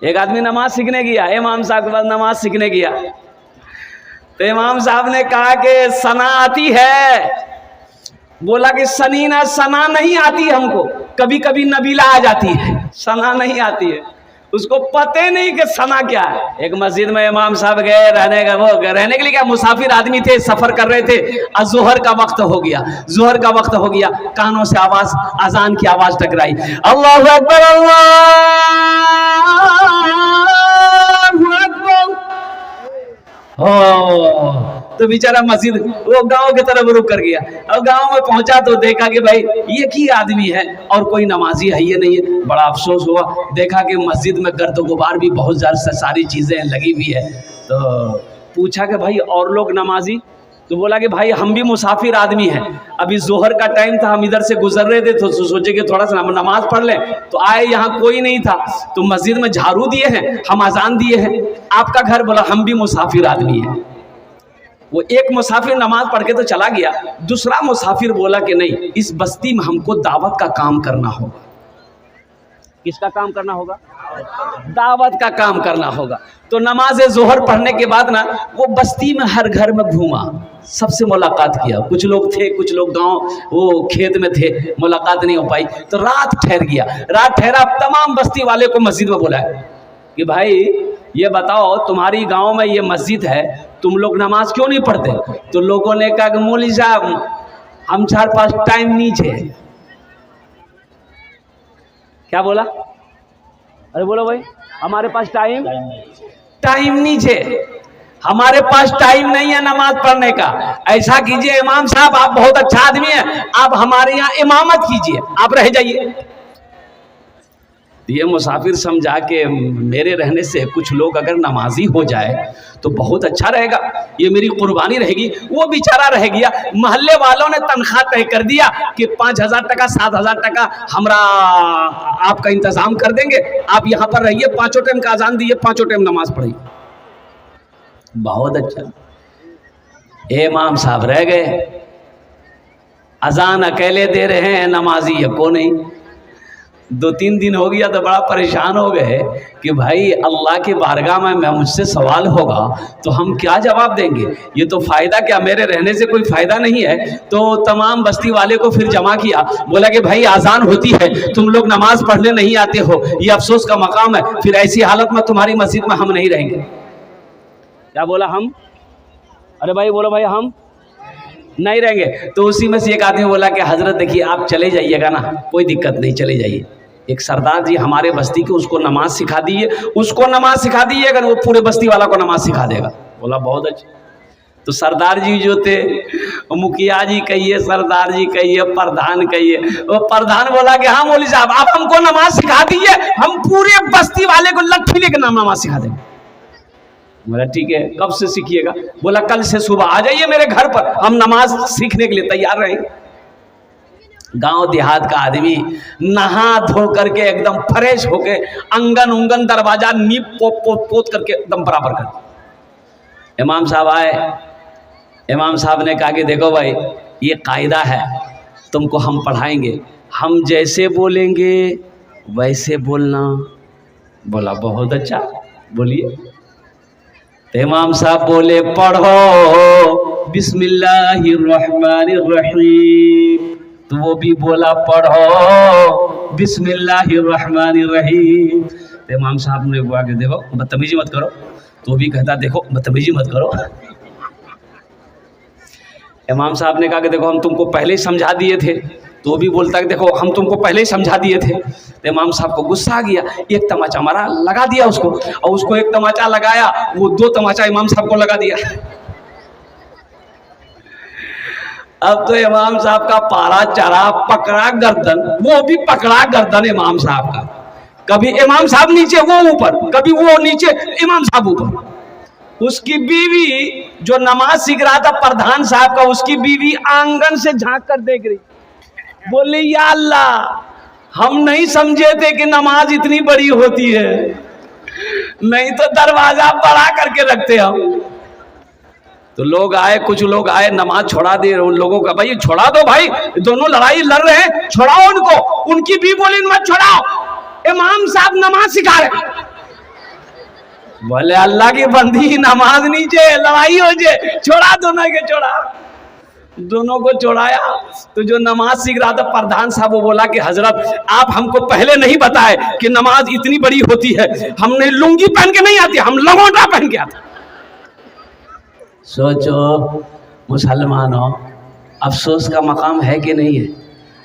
एक आदमी नमाज सीखने गया, इमाम साहब के पास नमाज सीखने गया, तो इमाम साहब ने कहा कि सना आती है? बोला कि सनीना सना नहीं आती हमको, कभी कभी नबीला आ जाती है, सना नहीं आती है। उसको पते नहीं कि सना क्या है। एक मस्जिद में इमाम साहब गए रहने के लिए, क्या मुसाफिर आदमी थे, सफर कर रहे थे। जोहर का वक्त हो गया, जोहर का वक्त हो गया, कानों से आवाज, अजान की आवाज टकराई, अल्लाहु अकबर अल्लाहु अकबर। तो बेचारा मस्जिद वो गांव की तरफ रुक कर गया। अब गांव में पहुंचा तो देखा कि भाई ये की आदमी है और कोई नमाजी है ये नहीं है। बड़ा अफसोस हुआ, देखा कि मस्जिद में गर्द गुबार भी बहुत ज्यादा सारी चीजें लगी हुई है। तो पूछा कि भाई और लोग नमाजी? तो बोला कि भाई हम भी मुसाफिर आदमी हैं, अभी जोहर का टाइम था, हम इधर से गुजर रहे थे तो सोचे कि थोड़ा सा नमाज पढ़ लें, तो आए यहाँ कोई नहीं था, तो मस्जिद में झाड़ू दिए हैं, हम अजान दिए हैं, आपका घर? बोला हम भी मुसाफिर आदमी हैं। वो एक मुसाफिर नमाज पढ़ के तो चला गया, दूसरा मुसाफिर बोला कि नहीं, इस बस्ती में हमको दावत का काम करना होगा। किसका काम करना होगा? दावत का काम करना होगा। तो नमाज जोहर पढ़ने के बाद ना वो बस्ती में हर घर में घूमा, सबसे मुलाकात किया। कुछ लोग थे, कुछ लोग गांव वो खेत में थे, मुलाकात नहीं हो पाई। तो रात ठहर गया, रात ठहरा, तमाम बस्ती वाले को मस्जिद में बुलाया कि भाई ये बताओ तुम्हारी गांव में ये मस्जिद है, तुम लोग नमाज क्यों नहीं पढ़ते? तो लोगों ने कहा कि मौलवी साहब हम 4-5 टाइम नीचे। क्या बोला? अरे बोलो भाई, हमारे पास टाइम नीचे, हमारे पास टाइम नहीं है नमाज पढ़ने का। ऐसा कीजिए इमाम साहब, आप बहुत अच्छा आदमी हैं, आप हमारे यहाँ इमामत कीजिए, आप रह जाइए। ये मुसाफिर समझा के मेरे रहने से कुछ लोग अगर नमाजी हो जाए तो बहुत अच्छा रहेगा, ये मेरी कुर्बानी रहेगी। वो बेचारा रह गया, मोहल्ले वालों ने तनख्वाह तय कर दिया कि 5,000 टका 7,000 टका हमरा आपका इंतजाम कर देंगे, आप यहाँ पर रहिए, 5 टाइम का अजान दिए, 5 टाइम नमाज पढ़िए। बहुत अच्छा। इमाम साहब रह गए, अजान अकेले दे रहे हैं, नमाजी है को नहीं। 2-3 दिन हो गया तो बड़ा परेशान हो गए कि भाई अल्लाह के बारगाह में मुझसे सवाल होगा तो हम क्या जवाब देंगे, ये तो फ़ायदा क्या, मेरे रहने से कोई फ़ायदा नहीं है। तो तमाम बस्ती वाले को फिर जमा किया, बोला कि भाई आज़ान होती है, तुम लोग नमाज पढ़ने नहीं आते हो, ये अफसोस का मकाम है, फिर ऐसी हालत में तुम्हारी मस्जिद में हम नहीं रहेंगे। क्या बोला? हम? अरे भाई बोलो भाई, हम नहीं रहेंगे। तो उसी में से एक आदमी बोला कि हजरत देखिए आप चले जाइएगा ना, कोई दिक्कत नहीं, चले जाइए। एक सरदार जी हमारे बस्ती के, उसको नमाज सिखा दीजिए, उसको नमाज सिखा दीजिएगा, वो पूरे बस्ती वाला को नमाज सिखा देगा। बोला बहुत अच्छा। तो सरदार जी जो थे, मुखिया जी कहिए, सरदार जी कहिए, प्रधान कहिए, वो प्रधान बोला कि हाँ मौलवी साहब आप हमको नमाज सिखा दीजिए, हम पूरे बस्ती वाले को लट्ठी लेकर नमाज सिखा देंगे। बोला ठीक है, कब से सीखिएगा? बोला कल से सुबह आ जाइए मेरे घर पर, हम नमाज सीखने के लिए तैयार रहेंगे। गांव देहात का आदमी नहा धो करके एकदम फ्रेश होके अंगन उंगन दरवाजा नीप पोत करके एकदम बराबर कर। इमाम साहब आए, इमाम साहब ने कहा कि देखो भाई ये कायदा है, तुमको हम पढ़ाएंगे, हम जैसे बोलेंगे वैसे बोलना। बोला बहुत अच्छा, बोलिए। तो इमाम साहब बोले पढ़ो बिस्मिल्लाहिर्रहमानिर्रहीम, तो वो भी बोला पढ़ो बिस्मिल्लाहिर्रहमानिर्रहीम। तो इमाम साहब ने बोला कि देखो बदतमीजी मत करो, तो भी कहता देखो बदतमीजी मत करो। इमाम साहब ने कहा कि देखो हम तुमको पहले ही समझा दिए थे, तो भी बोलता कि देखो हम तुमको पहले ही समझा दिए थे। तो इमाम साहब को गुस्सा आ गया, एक तमाचा मारा, लगा दिया उसको, और उसको एक तमाचा लगाया, वो 2 तमाचा इमाम साहब को लगा दिया। अब तो इमाम साहब का पारा चढ़ा, पकड़ा गर्दन, वो भी पकड़ा गर्दन इमाम साहब का। कभी इमाम साहब नीचे वो ऊपर, कभी वो नीचे इमाम साहब ऊपर। उसकी बीवी जो नमाज सीख रहा था प्रधान साहब का, उसकी बीवी आंगन से झांक कर देख रही, बोले या अल्लाह हम नहीं समझे थे कि नमाज इतनी बड़ी होती है, नहीं तो दरवाजा बड़ा करके रखते हम। तो लोग आए, कुछ लोग आए, नमाज छोड़ा दे उन लोगों का, भाई छोड़ा दो भाई, दोनों लड़ाई लड़ रहे हैं, छोड़ाओ उनको। उनकी भी बोली मत छोड़ाओ, इमाम साहब नमाज सिखा रहे। बोले अल्लाह की बंदी, नमाज नीचे लड़ाई हो जाए, छोड़ा दोनों के, छोड़ा दोनों को छोड़ाया। तो जो नमाज सीख रहा था प्रधान साहब, वो बोला कि हजरत आप हमको पहले नहीं बताए कि नमाज इतनी बड़ी होती है, हमने लुंगी पहन के नहीं आती, हम लंगोटा पहन के आते। सोचो मुसलमानों, अफसोस का मकाम है कि नहीं है?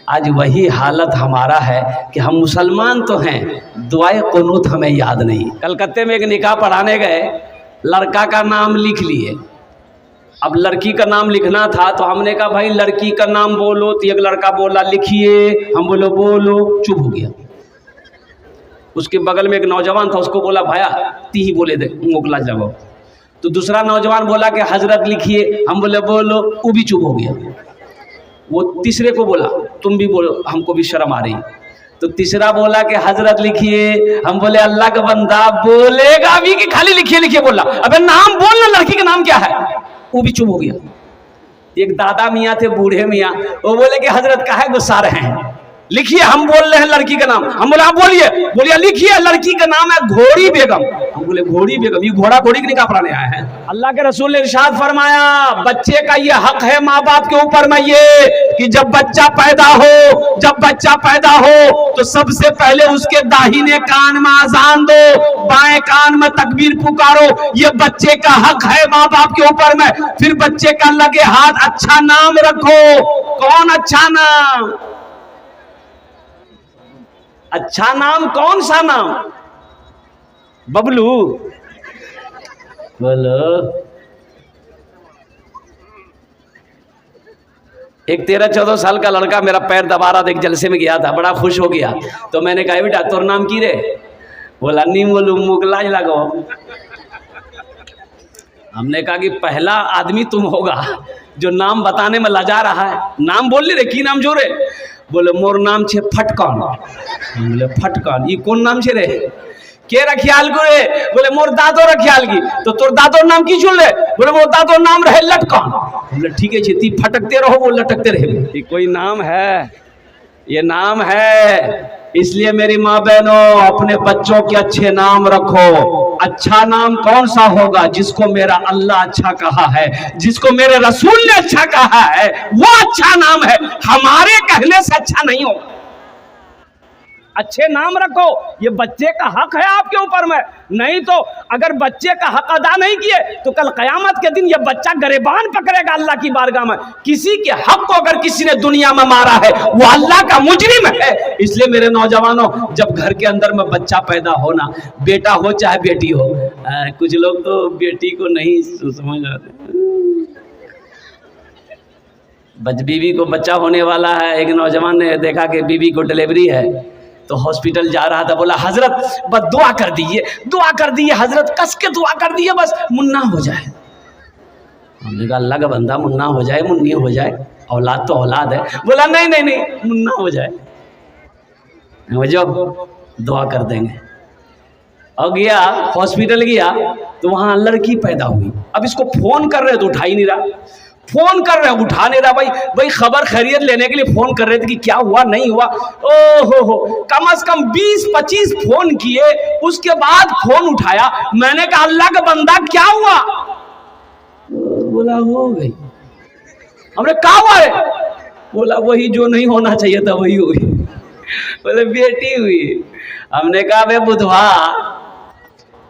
आज वही हालत हमारा है कि हम मुसलमान तो हैं, दुआए कुनूत हमें याद नहीं। कलकत्ते में एक निकाह पढ़ाने गए, लड़का का नाम लिख लिए, अब लड़की का नाम लिखना था तो हमने कहा भाई लड़की का नाम बोलो, तो एक लड़का बोला लिखिए, हम बोलो बोलो, चुप हो गया। उसके बगल में एक नौजवान था, उसको बोला भाया ती ही बोले दे, मोकला जवाब। तो दूसरा नौजवान बोला कि हजरत लिखिए, हम बोले बोलो, वो भी चुप हो गया। वो तीसरे को बोला तुम भी बोलो, हमको भी शर्म आ रही। तो तीसरा बोला कि हजरत लिखिए, हम बोले अल्लाह का बंदा बोलेगा भी कि खाली लिखिए लिखिए बोला, अबे नाम बोलना, लड़की का नाम क्या है? वो भी चुप हो गया। एक दादा मियाँ थे, बूढ़े मियाँ, वो बोले कि हजरत काहे गुस्सा रहे हैं, लिखिए, हम बोल रहे हैं लड़की का नाम। हम बोले आप बोलिए, बोलिए लिखिए, लड़की का नाम है घोड़ी बेगम। हम बोले घोड़ी बेगम, ये घोड़ा घोड़ी की निकाह पढ़ाने आए हैं? अल्लाह के रसूल ने इरशाद फरमाया, बच्चे का ये हक है माँ बाप के ऊपर में ये कि जब बच्चा पैदा हो तो सबसे पहले उसके दाहिने कान में अजान दो, बाएं कान में तकबीर पुकारो, ये बच्चे का हक है माँ बाप के ऊपर में। फिर बच्चे का लगे हाथ अच्छा नाम रखो। कौन अच्छा नाम? अच्छा नाम कौन सा नाम? बबलू बोलो। एक 13-14 साल का लड़का मेरा पैर दबा रहा था, एक जलसे में गया था, बड़ा खुश हो गया। तो मैंने कहा बेटा तोर नाम की रे? बोला नहीं बोलू, मुगलाज लगो। हमने कहा कि पहला आदमी तुम होगा जो नाम बताने में लजा रहा है। नाम बोल ले रे, की नाम जो रे? बोले मोर नाम छे फटकान। बोले फटकान, ये कौन नाम छे रे? के रखियाल को रे? बोले मोर दादो रखियाल की। तो तोर दादोर नाम की चुन ले? बोले मोर दादोर नाम रहे लटकान। बोले ठीक है, ती फटकते रहो, वो लटकते रहे। ये कोई नाम है? ये नाम है। इसलिए मेरी माँ बहनों, अपने बच्चों के अच्छे नाम रखो। अच्छा नाम कौन सा होगा? जिसको मेरा अल्लाह अच्छा कहा है, जिसको मेरे रसूल ने अच्छा कहा है, वो अच्छा नाम है। हमारे कहने से अच्छा नहीं होगा। अच्छे नाम रखो, ये बच्चे का हक है आपके ऊपर में। नहीं तो अगर बच्चे का हक अदा नहीं किए तो कल कयामत के दिन ये बच्चा गरेबान पकड़ेगा अल्लाह की बारगाह में। किसी के हक को अगर किसी ने दुनिया में मारा है, वो अल्लाह का मुजरिम है। इसलिए मेरे नौजवानों, जब घर के अंदर में बच्चा पैदा होना, बेटा हो चाहे बेटी हो, कुछ लोग तो बेटी को नहीं समझ आते, बीवी को बच्चा होने वाला है। एक नौजवान ने देखा कि बीवी को डिलीवरी है, तो हॉस्पिटल जा रहा था, बोला हजरत बस दुआ कर दीजिए, दुआ कर दीजिए हजरत, कस के दुआ कर दीजिए, बस मुन्ना हो जाए। हमने कहा अल्लाह का बंदा, मुन्ना हो जाए, मुन्नी हो जाए, औलाद तो औलाद है। बोला नहीं नहीं नहीं, मुन्ना हो जाए, जब दुआ कर देंगे। और गया हॉस्पिटल, गया तो वहाँ लड़की पैदा हुई। अब इसको फोन कर रहे तो उठा ही नहीं रहा, फोन कर रहे उठा नहीं रहा। भाई खबर खैरियत लेने के लिए फोन कर रहे थे कि क्या हुआ नहीं हुआ। हो कम से कम 20-25 फोन किए, उसके बाद फोन उठाया। मैंने कहा अल्लाह का बंदा क्या हुआ? बोला हो गई। हमने कहा हुआ है? बोला वही जो नहीं होना चाहिए था वही हुई। बोले बेटी हुई। हमने कहा बे बुधवा,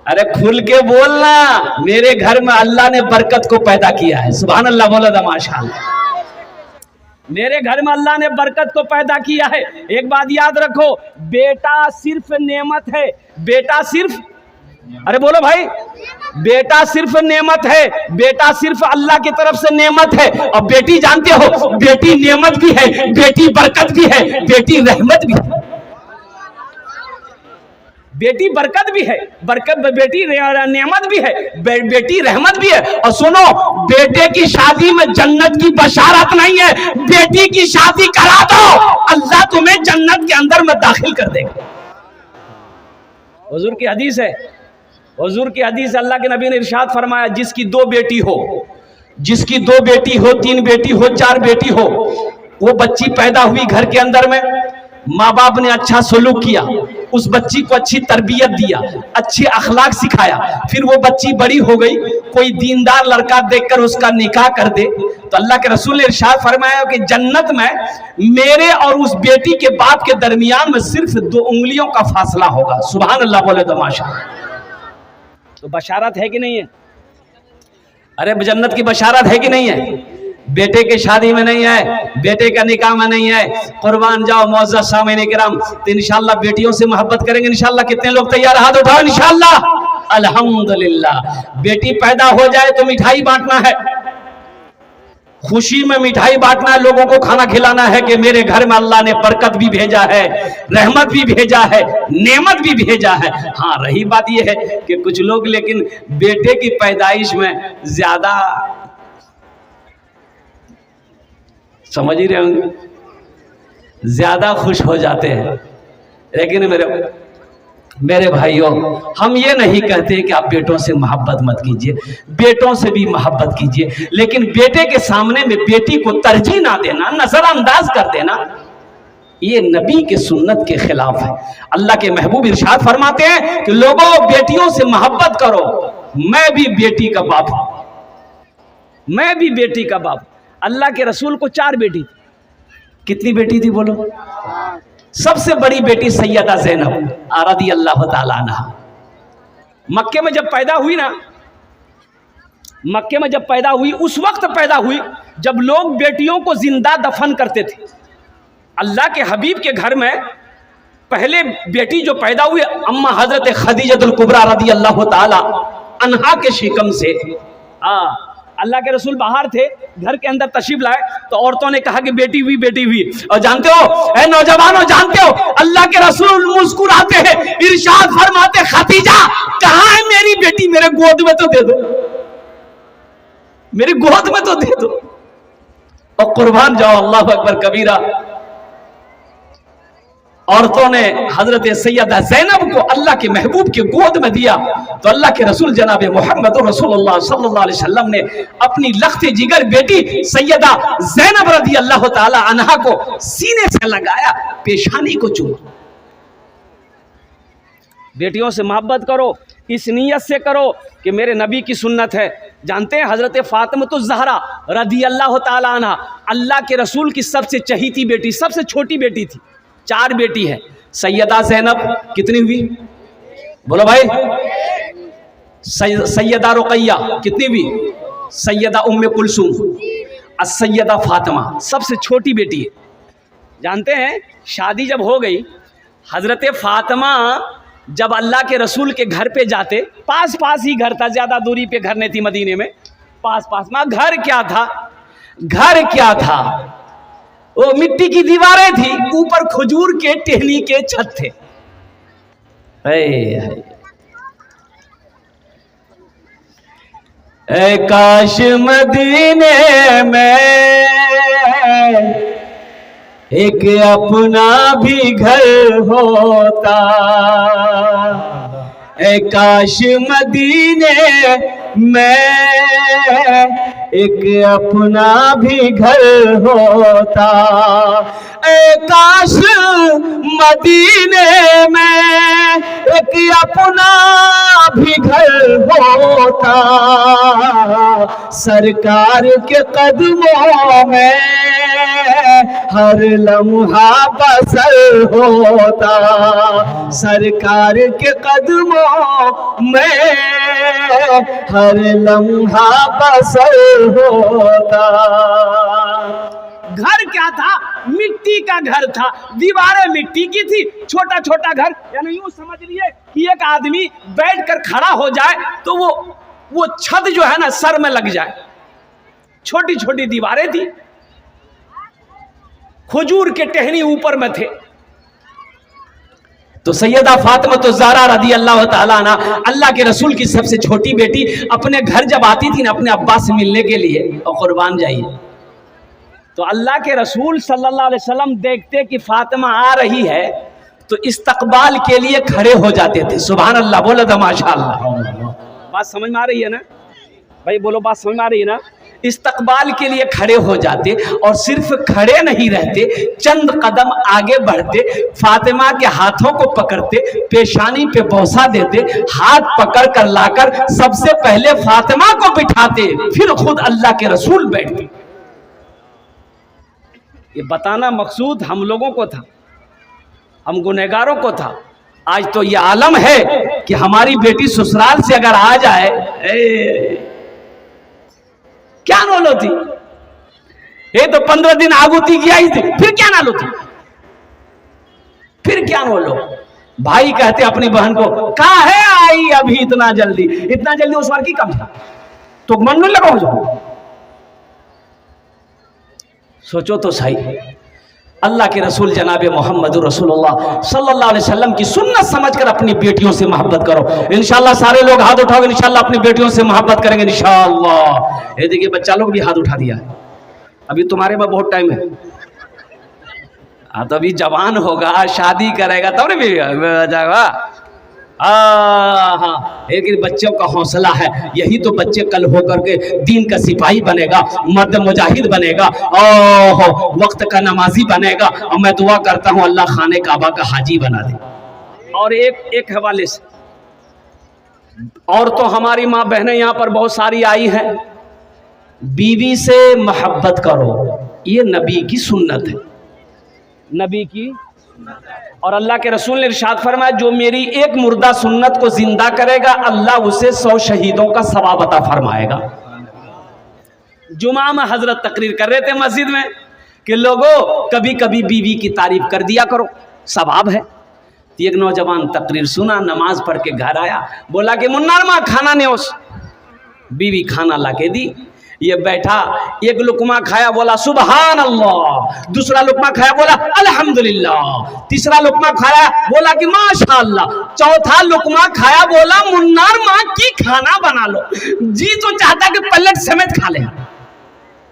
अरे खुल के बोलना, मेरे घर में अल्लाह ने बरकत को पैदा किया है। सुभान अल्लाह, बोला था माशाअल्लाह। मेरे घर में अल्लाह ने बरकत को पैदा किया है। एक बात याद रखो, बेटा सिर्फ नेमत है। बेटा सिर्फ, अरे बोलो भाई, बेटा सिर्फ नेमत है। बेटा सिर्फ अल्लाह की तरफ से नेमत है। और बेटी जानते हो, बेटी नेमत भी है, बेटी बरकत भी है, बेटी रहमत भी है। बेटी बरकत भी है, बरकत बेटी नेमत भी है, बेटी रहमत भी है। और सुनो, बेटे की शादी में जन्नत की बशारत नहीं है, बेटी की शादी करा दो, अल्लाह तुम्हें जन्नत के अंदर में दाखिल कर देगा। हुजूर की हदीस है, हुजूर की हदीस, अल्लाह के नबी ने इरशाद फरमाया, जिसकी 2 बेटी हो, जिसकी 2 बेटी हो, 3 बेटी हो, 4 बेटी हो, वो बच्ची पैदा हुई घर के अंदर में, माँ बाप ने अच्छा सलूक किया, उस बच्ची को अच्छी तरबियत दिया, अच्छे अखलाक सिखाया, फिर वो बच्ची बड़ी हो गई, कोई दीनदार लड़का देखकर उसका निकाह कर दे, तो अल्लाह के रसूल ने इरशाद फरमाया कि जन्नत में मेरे और उस बेटी के बाप के दरमियान में सिर्फ 2 उंगलियों का फासला होगा। सुभान अल्लाह बोले तो माशाअल्लाह। तो बशारत है कि नहीं है? अरे जन्नत की बशारत है कि नहीं है? बेटे के शादी में नहीं है, बेटे का निकाह में नहीं है। कुर्बान जाओ मौजूद सामईन किराम, तो इंशाअल्लाह बेटियों से मोहब्बत करेंगे इंशाअल्लाह। कितने लोग तैयार? हाथ उठाओ इंशाअल्लाह। अल्हम्दुलिल्लाह। बेटी पैदा हो जाए तो मिठाई बांटना है, खुशी में मिठाई बांटना है, लोगों को खाना खिलाना है कि मेरे घर में अल्लाह ने बरकत भी भेजा है, रहमत भी भेजा है, नेमत भी भेजा है। हाँ, रही बात यह है कि कुछ लोग लेकिन बेटे की पैदाइश में ज्यादा, समझ ही रहे होंगे, ज्यादा खुश हो जाते हैं। लेकिन मेरे भाइयों, हम ये नहीं कहते कि आप बेटों से मोहब्बत मत कीजिए, बेटों से भी मोहब्बत कीजिए, लेकिन बेटे के सामने में बेटी को तरजीह ना देना, नजरअंदाज कर देना, ये नबी के सुन्नत के खिलाफ है। अल्लाह के महबूब इरशाद फरमाते हैं कि लोगों बेटियों से मोहब्बत करो, मैं भी बेटी का बाप हूं, मैं भी बेटी का बाप। अल्लाह के रसूल को 4 बेटी थी। कितनी बेटी थी बोलो? सबसे बड़ी बेटी सैयदा ज़ैनब रज़ी अल्लाह ताला अन्हा। मक्के में जब पैदा हुई ना, मक्के में जब पैदा हुई, उस वक्त पैदा हुई जब लोग बेटियों को जिंदा दफन करते थे। अल्लाह के हबीब के घर में पहले बेटी जो पैदा हुई अम्मा हजरत खदीजतुल कुबरा रज़ी अल्लाह ताला अन्हा के शिकम से। अल्लाह के रसूल बाहर थे, घर के अंदर तशरीफ लाए तो औरतों ने कहा कि बेटी हुई, बेटी हुई। और जानते हो ए नौजवानों, जानते हो अल्लाह के रसूल मुस्कुराते हैं, इरशाद फरमाते खदीजा कहाँ है मेरी बेटी? मेरे गोद में तो दे दो, मेरी गोद में तो दे दो। और कुर्बान जाओ, अल्लाह अकबर कबीरा, औरतों ने हजरत सैयदा ज़ैनब को अल्लाह के महबूब के गोद में दिया तो अल्लाह के रसूल जनाब मोहम्मद रसूलुल्लाह सल्लल्लाहु अलैहि वसल्लम ने अपनी लख्ते जिगर बेटी सैयदा ज़ैनब रज़ी अल्लाह ताला अन्हा को सीने से लगाया, पेशानी को चूमा। बेटियों से मोहब्बत करो, इस नीयत से करो कि मेरे नबी की सुन्नत है। जानते हैं हजरत फातिमा ज़हरा रज़ी अल्लाह ताला अन्हा अल्लाह के रसूल की सबसे चहीती बेटी, सबसे छोटी बेटी थी। 4 बेटी है। सैयदा ज़ैनब कितनी हुई बोलो भाई? सैयदा रुक़ैया कितनी हुई? सैयदा उम्मे कुलसूम, सैयदा फातिमा सबसे छोटी बेटी है। जानते हैं शादी जब हो गई, हजरत फातिमा जब अल्लाह के रसूल के घर पे जाते, पास पास ही घर था, ज्यादा दूरी पे घर नहीं थी मदीने में, पास पास में। घर क्या था? घर क्या था? वो मिट्टी की दीवारें थी, ऊपर खजूर के टहनी के छत थे। ऐ काश मदीने में एक अपना भी घर होता, ऐ काश मदीने में एक अपना भी घर होता, ऐ काश मदीने में एक अपना भी घर होता, सरकार के कदमों में हर लम्हा बसर होता, सरकार के कदमों में हर लम्हा बसर होता। घर क्या था? मिट्टी का घर था, दीवारें मिट्टी की थी, छोटा छोटा घर। यानी यूं समझ लिए कि एक आदमी बैठकर खड़ा हो जाए तो वो छत जो है ना सर में लग जाए। छोटी छोटी दीवारें थी, खजूर के टहनी ऊपर में थे। तो सैयदा फातिमा तो ज़हरा रज़ी अल्लाह ताला अन्हा अल्लाह के रसूल की सबसे छोटी बेटी अपने घर जब आती थी ना अपने अब्बा से मिलने के लिए, और कुर्बान जाइए, तो अल्लाह के रसूल सल्लल्लाहु अलैहि वसल्लम देखते कि फातिमा आ रही है तो इस्तकबाल के लिए खड़े हो जाते थे। सुभान अल्लाह बोलो तो माशाअल्लाह। बात समझ में आ रही है ना भाई? बोलो बात समझ में आ रही है ना? इस्तकबाल के लिए खड़े हो जाते और सिर्फ खड़े नहीं रहते, चंद कदम आगे बढ़ते, फातिमा के हाथों को पकड़ते, पेशानी पे बोसा देते, हाथ पकड़ कर लाकर सबसे पहले फातिमा को बिठाते, फिर खुद अल्लाह के रसूल बैठते। ये बताना मकसूद हम लोगों को था, हम गुनहगारों को था। आज तो ये आलम है कि हमारी बेटी ससुराल से अगर आ जाए, क्या नॉल होती, ये तो 15 दिन आगुती की आई थी, फिर क्या नाल होती, फिर क्या नॉल हो। भाई कहते अपनी बहन को, कहा है आई अभी इतना जल्दी उस बार की कम था, तो मन में लगाओ जाओ। सोचो तो सही, अल्लाह के रसूल जनाब मोहम्मद रसूलुल्लाह सल्लल्लाहु अलैहि वसल्लम की सुन्नत समझकर अपनी बेटियों से मोहब्बत करो। इंशाअल्लाह सारे लोग हाथ उठाओगे, इंशाअल्लाह अपनी बेटियों से मोहब्बत करेंगे इंशाअल्लाह। ये देखिए बच्चा लोग भी हाथ उठा दिया है, अभी तुम्हारे में बहुत टाइम है। हाँ तो अभी जवान होगा, शादी करेगा तब भी जाएगा। हाँ, लेकिन बच्चों का हौसला है, यही तो बच्चे कल होकर के दीन का सिपाही बनेगा, मर्द मुजाहिद बनेगा, ओह वक्त का नमाजी बनेगा। और मैं दुआ करता हूँ अल्लाह खाने काबा का हाजी बना दे। और एक हवाले से, और तो हमारी माँ बहनें यहाँ पर बहुत सारी आई हैं, बीवी से मोहब्बत करो, ये नबी की सुन्नत है, नबी की। और अल्लाह के रसूल ने इरशाद फरमाया, जो मेरी एक मुर्दा सुन्नत को जिंदा करेगा अल्लाह उसे 100 शहीदों का सवाब अता फरमाएगा। जुमा में हजरत तकरीर कर रहे थे मस्जिद में कि लोगों कभी कभी बीवी की तारीफ कर दिया करो, सवाब है। एक नौजवान तकरीर सुना, नमाज पढ़ के घर आया, बोला कि मुन्नार माँ खाना ने उस बीवी खाना ला के दी, ये बैठा, एक लुकमा खाया बोला सुबहान अल्लाह, दूसरा लुकमा खाया बोला अल्हम्दुलिल्लाह, तीसरा लुकमा खाया बोला कि माशाअल्लाह, चौथा लुकमा खाया बोला मुन्नार माँ की खाना बना लो। जी तो चाहता कि पलट समेत खा ले।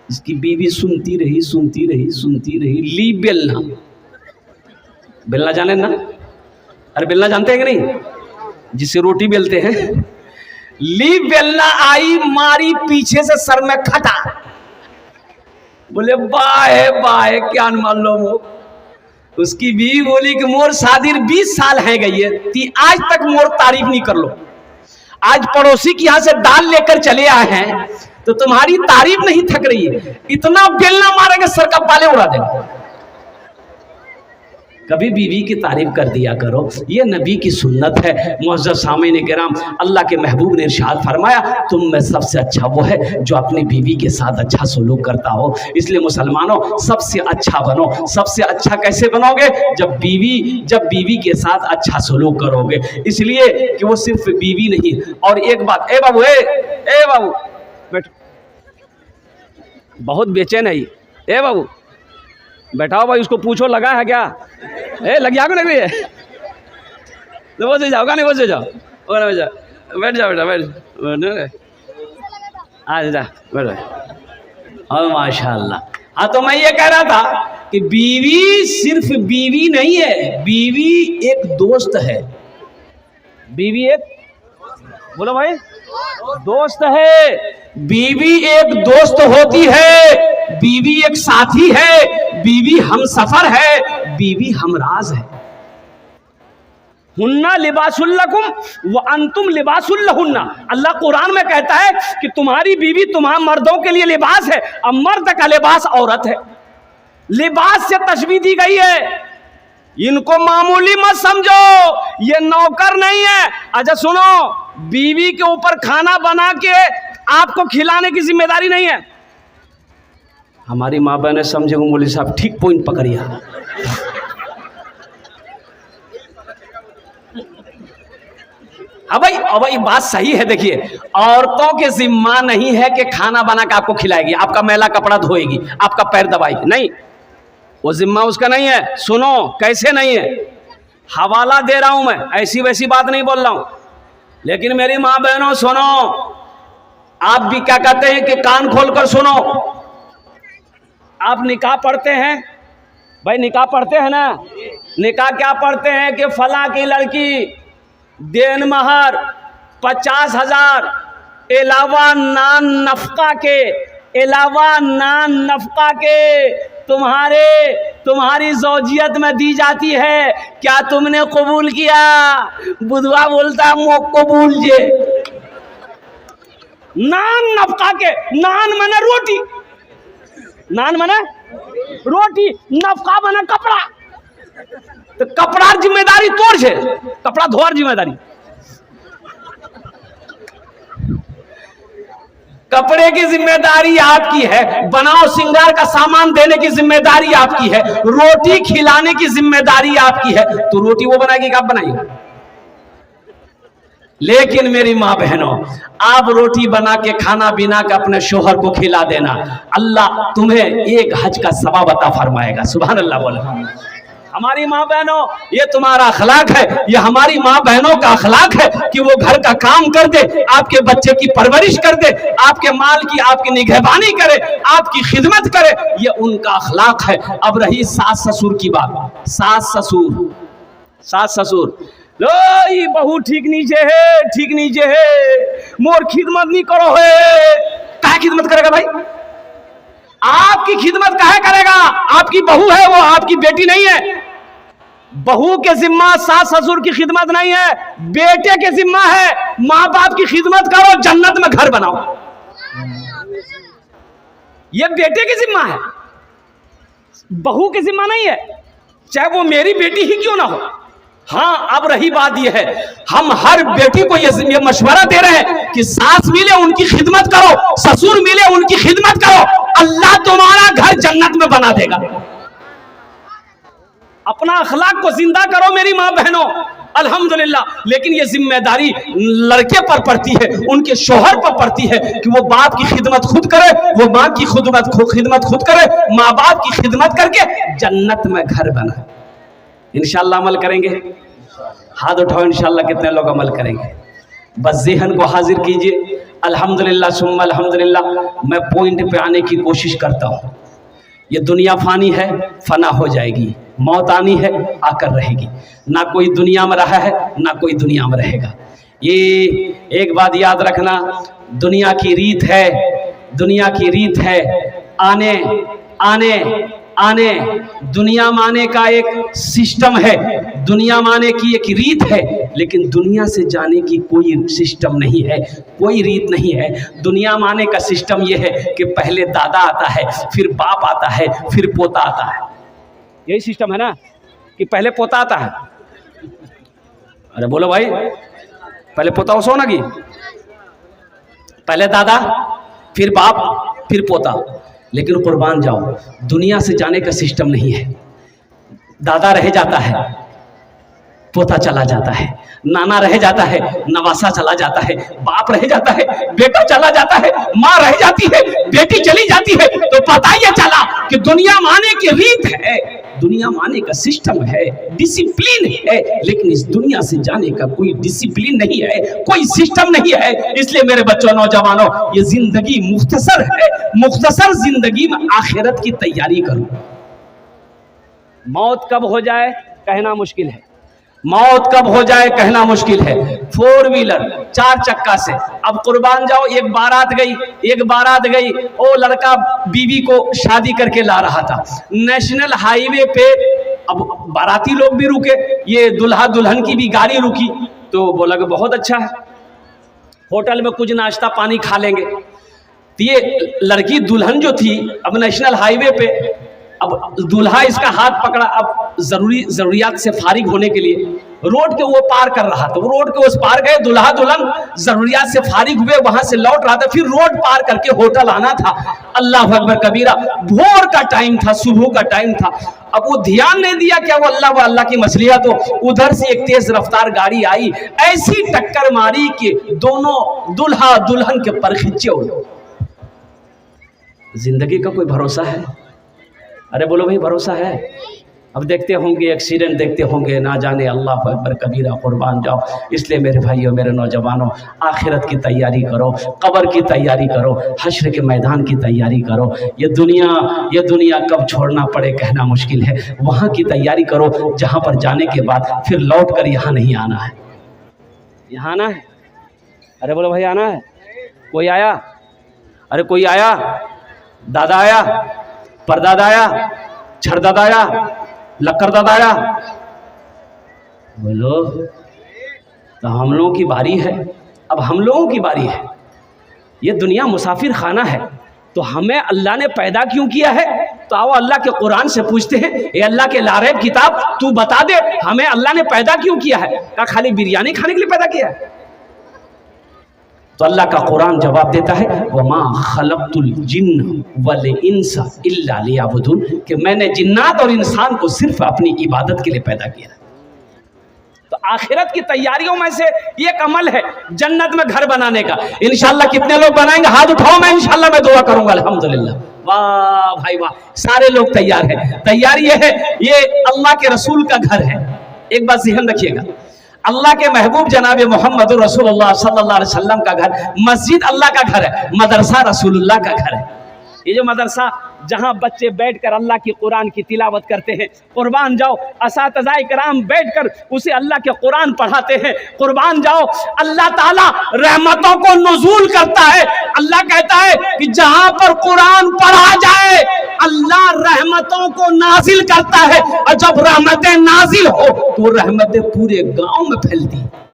इसकी बीवी सुनती रही। ली बेलना, बेलना जाने ना, अरे बेलना जानते हैं कि नहीं, जिससे रोटी बेलते हैं। ली बेलना आई, मारी पीछे से सर में खटा, बोले बाहे क्या मान लो। वो उसकी बीवी बोली कि मोर शादी 20 साल है गई है, आज तक मोर तारीफ नहीं कर लो। आज पड़ोसी के यहाँ से दाल लेकर चले आए हैं तो तुम्हारी तारीफ नहीं थक रही है, इतना बेलना मारेंगे सर का बाले उड़ा देंगे। कभी बीवी की तारीफ कर दिया करो, ये नबी की सुन्नत है। मुअज़्ज़ज़ सामीन किराम, अल्लाह के महबूब ने इरशाद फरमाया, तुम में सबसे अच्छा वो है जो अपनी बीवी के साथ अच्छा सलूक करता हो। इसलिए मुसलमानों सबसे अच्छा बनो। सबसे अच्छा कैसे बनोगे? जब बीवी के साथ अच्छा सलूक करोगे। इसलिए कि वो सिर्फ बीवी नहीं। और एक बात, ए बाबू बैठो, बहुत बेचैन है। ए बाबू बैठाओ भाई, उसको पूछो लगा है क्या? लग जाओगे लग रही है तो वो से जाओगा नहीं, वो से जाओ, बैठ जाओ बेटा, बैठ जा बैठ। और माशाल्लाह। हाँ तो मैं ये कह रहा था कि बीवी सिर्फ बीवी नहीं है, बीवी एक दोस्त है। बीवी एक, बोलो भाई, दोस्त है। बीवी एक दोस्त होती है, बीवी एक साथी है, बीवी हमसफर है, बीवी हमराज है। हुन्ना लिबासुल लकुम व अंतुम लिबासुल लहुन्ना। अल्लाह कुरान में कहता है कि तुम्हारी बीवी तुम्हारे मर्दों के लिए लिबास है, और मर्द का लिबास औरत है। लिबास से तशबीह दी गई है। इनको मामूली मत समझो, ये नौकर नहीं है। अच्छा सुनो, बीवी के ऊपर खाना बना के आपको खिलाने की जिम्मेदारी नहीं है। हमारी माँ बहने समझेंगे, मौलवी साहब ठीक पॉइंट पकड़िया। अब भाई बात सही है। देखिए, औरतों के जिम्मा नहीं है कि खाना बना के आपको खिलाएगी, आपका मैला कपड़ा धोएगी, आपका पैर दबाएगी, नहीं, वो जिम्मा उसका नहीं है। सुनो कैसे नहीं है, हवाला दे रहा हूं मैं, ऐसी वैसी बात नहीं बोल रहा हूं। लेकिन मेरी माँ बहनों सुनो, आप भी क्या कहते हैं कि कान खोलकर सुनो। आप निकाह पढ़ते हैं भाई, निकाह पढ़ते हैं ना। निकाह क्या पढ़ते हैं कि फला की लड़की देन महर 50,000 अलावा नान नफका के अलावा नान नफका के तुम्हारी ज़ौजियत में दी जाती है, क्या तुमने कबूल किया? बुधवा बोलता मो कबूल जे। नान नफका के, नान मने रोटी, नान मने रोटी, नफका मने कपड़ा। तो कपड़ा जिम्मेदारी तोड़ छे, कपड़ा धोर जिम्मेदारी, कपड़े की जिम्मेदारी आपकी है, बनाओ सिंगार का सामान देने की जिम्मेदारी आपकी है, रोटी खिलाने की जिम्मेदारी आपकी है। तो रोटी वो बनाएगी कि आप बनाइए? लेकिन मेरी माँ बहनों, आप रोटी बना के खाना बिना के अपने शोहर को खिला देना, अल्लाह तुम्हें एक हज का सवाब अता फरमाएगा। सुभान अल्लाह बोले। हमारी माँ बहनों, ये तुम्हारा अखलाक है, ये हमारी माँ बहनों का अखलाक है कि वो घर का काम कर दे, आपके बच्चे की परवरिश कर दे, आपके माल की आपकी निगहबानी करे, आपकी खिदमत करे, ये उनका अखलाक है। अब रही सास ससुर की बात, सास ससुर लो ये बहू ठीक नीचे है, ठीक नीचे है, मोर खिदमत नहीं करो है। क्या खिदमत करेगा भाई? आपकी खिदमत काहे करेगा? आपकी बहू है, वो आपकी बेटी नहीं है। बहू के जिम्मा सास ससुर की खिदमत नहीं है, बेटे के जिम्मा है। माँ बाप की खिदमत करो, जन्नत में घर बनाओ, ये बेटे की जिम्मा है, बहू की जिम्मा नहीं है, चाहे वो मेरी बेटी ही क्यों ना हो। हाँ, अब रही बात यह है, हम हर बेटी को ये मशवरा दे रहे हैं कि सास मिले उनकी खिदमत करो, ससुर मिले उनकी खिदमत करो, अल्लाह तुम्हारा घर जन्नत में बना देगा। अपना अखलाक को जिंदा करो मेरी माँ बहनों, अल्हम्दुलिल्लाह। लेकिन ये जिम्मेदारी लड़के पर पड़ती है, उनके शोहर पर पड़ती है कि वो बाप की खिदमत खुद करे, वो माँ की खिदमत खुद करे, माँ बाप की खिदमत करके जन्नत में घर बनाए। इंशाअल्लाह अमल करेंगे? हाथ उठाओ, इंशाअल्लाह कितने लोग अमल करेंगे? बस ज़हन को हाजिर कीजिए। अल्हम्दुलिल्लाह सुम्मा अल्हम्दुलिल्लाह। मैं पॉइंट पे आने की कोशिश करता हूँ। ये दुनिया फानी है, फना हो जाएगी, मौत आनी है, आकर रहेगी। ना कोई दुनिया में रहा है, ना कोई दुनिया में रहेगा। ये एक बात याद रखना, दुनिया की रीत है, दुनिया की रीत है, आने आने आने, दुनिया माने का एक सिस्टम है, दुनिया माने की एक रीत है, लेकिन दुनिया से जाने की कोई सिस्टम नहीं है, कोई रीत नहीं है। दुनिया माने का सिस्टम यह है कि पहले दादा आता है, फिर बाप आता है, फिर पोता आता है। यही सिस्टम है ना, कि पहले पोता आता है। अरे बोलो भाई, पहले पोता हो सोना की, पहले दादा, फिर बाप, फिर पोता। लेकिन कुर्बान जाओ, दुनिया से जाने का सिस्टम नहीं है। दादा रह जाता है, पोता चला जाता है, नाना रह जाता है, नवासा चला जाता है, बाप रह जाता है, बेटा चला जाता है, माँ रह जाती है, बेटी चली जाती है। तो पता ये चला कि दुनिया माने की रीत है, दुनिया माने का सिस्टम है, डिसिप्लिन है, लेकिन इस दुनिया से जाने का कोई डिसिप्लिन नहीं है, कोई सिस्टम नहीं है। इसलिए मेरे बच्चों, नौजवानों, ये जिंदगी मुख्तसर है, मुख्तसर जिंदगी में आखिरत की तैयारी करो। मौत कब हो जाए कहना मुश्किल है, मौत कब हो जाए कहना मुश्किल है। 4 व्हीलर 4 चक्का से अब कुर्बान जाओ, एक बारात गई, वो लड़का बीवी को शादी करके ला रहा था, नेशनल हाईवे पे। अब बाराती लोग भी रुके, ये दुल्हा दुल्हन की भी गाड़ी रुकी, तो बोला कि बहुत अच्छा है, होटल में कुछ नाश्ता पानी खा लेंगे। तो ये लड़की दुल्हन जो थी, अब नेशनल हाईवे पे, अब दूल्हा इसका हाथ पकड़ा, अब जरूरियात से फारिग होने के लिए रोड के वो पार कर रहा था, वो रोड के उस पार गए, दूल्हा दुल्हन जरूरियात से फारिग हुए, वहां से लौट रहा था, फिर रोड पार करके होटल आना था। अल्लाह अकबर कबीरा, भोर का टाइम था, सुबह का टाइम था। अब वो ध्यान नहीं दिया क्या वो अल्लाह की मछलियां, तो उधर से एक तेज रफ्तार गाड़ी आई, ऐसी टक्कर मारी कि दोनों दूल्हा दुल्हन के पर खिंचे हुए। जिंदगी का कोई भरोसा है? अरे बोलो भाई, भरोसा है? अब देखते होंगे एक्सीडेंट, देखते होंगे, ना जाने, अल्लाह अकबर कबीरा, कुर्बान जाओ। इसलिए मेरे भाइयों, मेरे नौजवानों, आखिरत की तैयारी करो, कब्र की तैयारी करो, हश्र के मैदान की तैयारी करो। ये दुनिया कब छोड़ना पड़े कहना मुश्किल है। वहाँ की तैयारी करो जहाँ पर जाने के बाद फिर लौट कर यहाँ नहीं आना है। यहाँ आना है? अरे बोलो भाई, आना है? कोई आया? अरे कोई आया? दादा आया, परदादा आया, छरदादा आया, लक्करदादा आया। बोलो, तो हम लोगों की बारी है। अब हम लोगों की बारी है। ये दुनिया मुसाफिर खाना है, तो हमें अल्लाह ने पैदा क्यों किया है? तो आओ अल्लाह के कुरान से पूछते हैं, ये अल्लाह के लारेब किताब, तू बता दे हमें अल्लाह ने पैदा क्यों किया है? क्या खाली बिरयानी खाने के लिए पैदा किया है? तो अल्लाह का कुरान जवाब देता है, वमा खलक़तुल जिन्न वल इंसा इल्ला लियअबुदून, कि मैंने जिन्नात और इंसान को सिर्फ अपनी इबादत के लिए पैदा किया। तो आखिरत की तैयारियों में से एक अमल है जन्नत में घर बनाने का। इंशाअल्लाह कितने लोग बनाएंगे? हाथ उठाओ, मैं इंशाअल्लाह मैं दुआ करूंगा। अल्हम्दुलिल्लाह, वाह भाई वाह, सारे लोग तैयार हैं। तैयारी ये है, ये अल्लाह के रसूल का घर है। एक बात ध्यान रखिएगा, अल्लाह के महबूब जनाब मोहम्मद रसूलुल्लाह सल्लल्लाहु अलैहि वसल्लम का घर, मस्जिद अल्लाह का घर है, मदरसा रसूलुल्लाह का घर है। ये जो मदरसा जहाँ बच्चे बैठकर अल्लाह की कुरान की तिलावत करते हैं, कुर्बान जाओ असातिज़ाए किराम बैठकर उसे अल्लाह के कुरान पढ़ाते हैं, कुर्बान जाओ अल्लाह ताला रहमतों को नुज़ूल करता है। अल्लाह कहता है कि जहाँ पर कुरान पढ़ा जाए अल्लाह रहमतों को नाजिल करता है, और जब रहमतें नाजिल हो तो रहमतें पूरे गांव में फैलती।